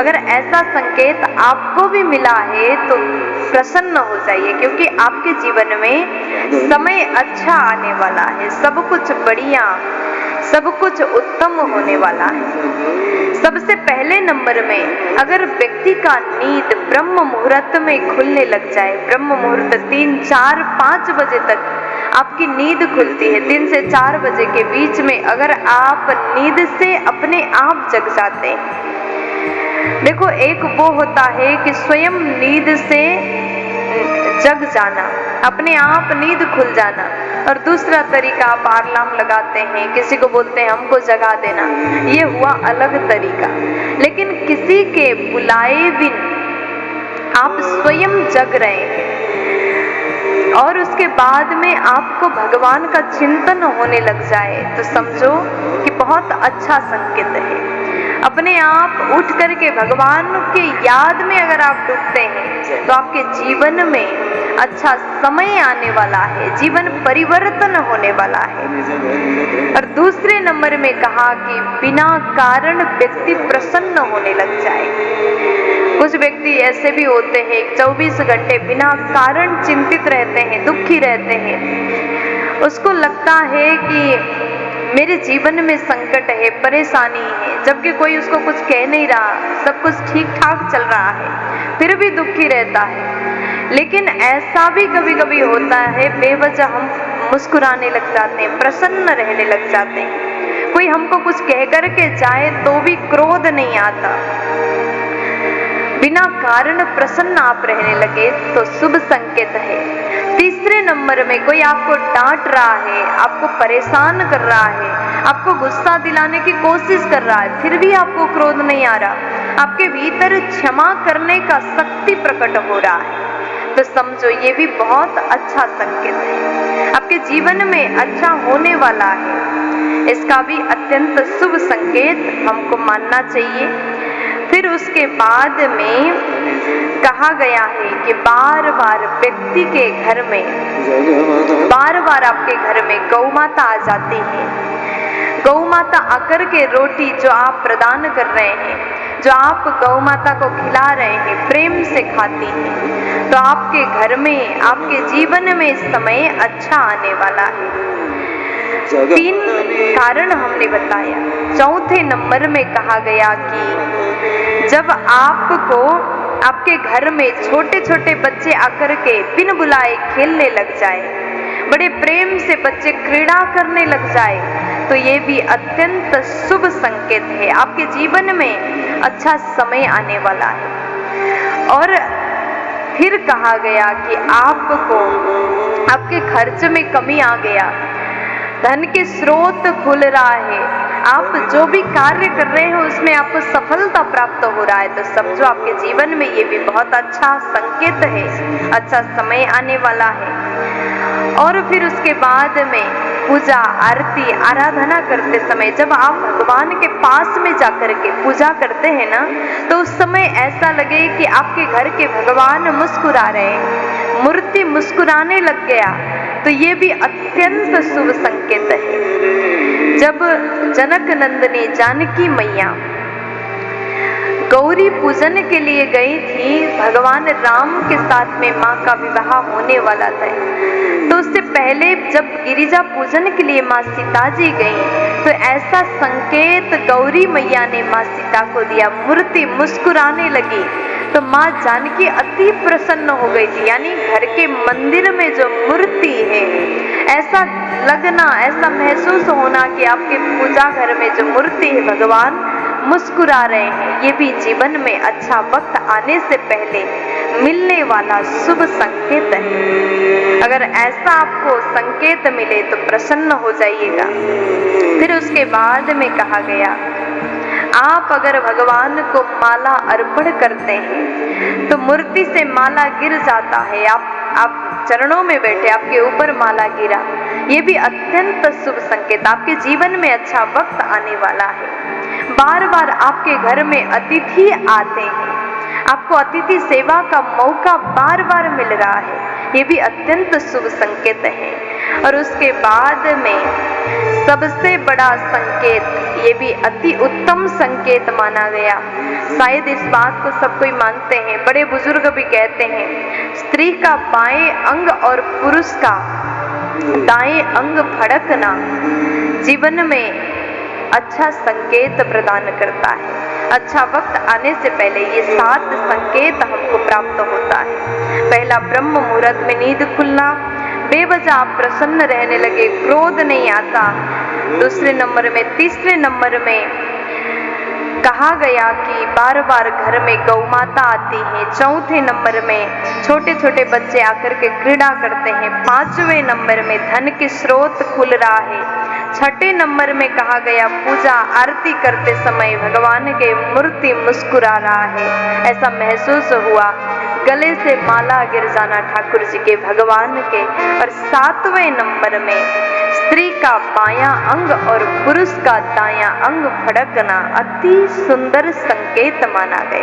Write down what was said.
अगर ऐसा संकेत आपको भी मिला है तो प्रसन्न हो जाइए, क्योंकि आपके जीवन में समय अच्छा आने वाला है, सब कुछ बढ़िया, सब कुछ उत्तम होने वाला है। सबसे पहले नंबर में अगर व्यक्ति का नींद ब्रह्म मुहूर्त में खुलने लग जाए, ब्रह्म मुहूर्त 3, 4, 5 बजे तक आपकी नींद खुलती है, 3 से 4 बजे के बीच में अगर आप नींद से अपने आप जग जाते हैं। देखो, एक वो होता है कि स्वयं नींद से जग जाना, अपने आप नींद खुल जाना, और दूसरा तरीका आप अलार्म लगाते हैं, किसी को बोलते हैं हमको जगा देना, ये हुआ अलग तरीका। लेकिन किसी के बुलाए बिन आप स्वयं जग रहे हैं और उसके बाद में आपको भगवान का चिंतन होने लग जाए तो समझो कि बहुत अच्छा संकेत है। अपने आप उठ करके भगवान के याद में अगर आप डूबते हैं तो आपके जीवन में अच्छा समय आने वाला है, जीवन परिवर्तन होने वाला है। और दूसरे नंबर में कहा कि बिना कारण व्यक्ति प्रसन्न होने लग जाए। कुछ व्यक्ति ऐसे भी होते हैं 24 घंटे बिना कारण चिंतित रहते हैं, दुखी रहते हैं। उसको लगता है कि मेरे जीवन में संकट है, परेशानी है, जबकि कोई उसको कुछ कह नहीं रहा, सब कुछ ठीक ठाक चल रहा है, फिर भी दुखी रहता है। लेकिन ऐसा भी कभी कभी होता है, बेवजह हम मुस्कुराने लग जाते हैं, प्रसन्न रहने लग जाते हैं। कोई हमको कुछ कह करके जाए तो भी क्रोध नहीं आता, बिना कारण प्रसन्न आप रहने लगे तो शुभ संकेत है। तीसरे नंबर में कोई आपको डांट रहा है, आपको परेशान कर रहा है, आपको गुस्सा दिलाने की कोशिश कर रहा है, फिर भी आपको क्रोध नहीं आ रहा, आपके भीतर क्षमा करने का शक्ति प्रकट हो रहा है, तो समझो ये भी बहुत अच्छा संकेत है, आपके जीवन में अच्छा होने वाला है। इसका भी अत्यंत शुभ संकेत हमको मानना चाहिए। फिर उसके बाद में कहा गया है कि बार बार व्यक्ति के घर में, बार बार आपके घर में गौ माता आ जाती है। गौ माता आकर के रोटी जो आप प्रदान कर रहे हैं, जो आप गौ माता को खिला रहे हैं, प्रेम से खाती हैं, तो आपके घर में, आपके जीवन में समय अच्छा आने वाला है। 3 कारण हमने बताया। चौथे नंबर में कहा गया कि जब आपको आपके घर में छोटे छोटे बच्चे आकर के बिन बुलाए खेलने लग जाए, बड़े प्रेम से बच्चे क्रीड़ा करने लग जाए, तो ये भी अत्यंत शुभ संकेत है, आपके जीवन में अच्छा समय आने वाला है। और फिर कहा गया कि आपको आपके खर्च में कमी आ गया, धन के स्रोत खुल रहा है, आप जो भी कार्य कर रहे हो उसमें आपको सफलता प्राप्त हो रहा है, तो समझो आपके जीवन में ये भी बहुत अच्छा संकेत है, अच्छा समय आने वाला है। और फिर उसके बाद में पूजा, आरती, आराधना करते समय जब आप भगवान के पास में जाकर के पूजा करते हैं ना, तो उस समय ऐसा लगे कि आपके घर के भगवान मुस्कुरा रहे हैं, मूर्ति मुस्कुराने लग गया, तो ये भी अत्यंत शुभ संकेत है। जब जनक नंदिनी जानकी मैया गौरी पूजन के लिए गई थी, भगवान राम के साथ में माँ का विवाह होने वाला था, तो उससे पहले जब गिरिजा पूजन के लिए माँ सीता जी गई, तो ऐसा संकेत गौरी मैया ने माँ सीता को दिया, मूर्ति मुस्कुराने लगी, तो माँ जानकी अति प्रसन्न हो गई थी। यानी घर के मंदिर में जो मूर्ति है, ऐसा लगना, ऐसा महसूस होना कि आपके पूजा घर में जो मूर्ति है भगवान मुस्कुरा रहे हैं, ये भी जीवन में अच्छा वक्त आने से पहले मिलने वाला शुभ संकेत है। अगर ऐसा आपको संकेत मिले तो प्रसन्न हो जाइएगा। फिर उसके बाद में कहा गया, आप अगर भगवान को माला अर्पण करते हैं तो मूर्ति से माला गिर जाता है, आप चरणों में बैठे, आपके ऊपर माला गिरा, ये भी अत्यंत शुभ संकेत, आपके जीवन में अच्छा वक्त आने वाला है। बार बार आपके घर में अतिथि आते हैं, आपको अतिथि सेवा का मौका बार बार मिल रहा है, ये भी अत्यंत शुभ संकेत है। और उसके बाद में सबसे बड़ा संकेत, ये भी अति उत्तम संकेत माना गया, शायद इस बात को सब कोई मानते हैं, बड़े बुजुर्ग भी कहते हैं, स्त्री का बाएं अंग और पुरुष का दाएं अंग फड़कना जीवन में अच्छा संकेत प्रदान करता है। अच्छा वक्त आने से पहले ये 7 संकेत हमको प्राप्त होता है। पहला, ब्रह्म मुहूर्त में नींद खुलना, बेवजह आप प्रसन्न रहने लगे, क्रोध नहीं आता। दूसरे नंबर में, तीसरे नंबर में कहा गया कि बार बार घर में गौ माता आती है। चौथे नंबर में छोटे छोटे बच्चे आकर के क्रीड़ा करते हैं। 5वें नंबर में धन के स्रोत खुल रहा है। 6ठे नंबर में कहा गया पूजा आरती करते समय भगवान के मूर्ति मुस्कुरा रहा है, ऐसा महसूस हुआ। गले से माला गिर जाना ठाकुर जी के भगवान के। और 7वें नंबर में स्त्री का बायां अंग और पुरुष का दायां अंग फड़कना अति सुंदर संकेत माना गया।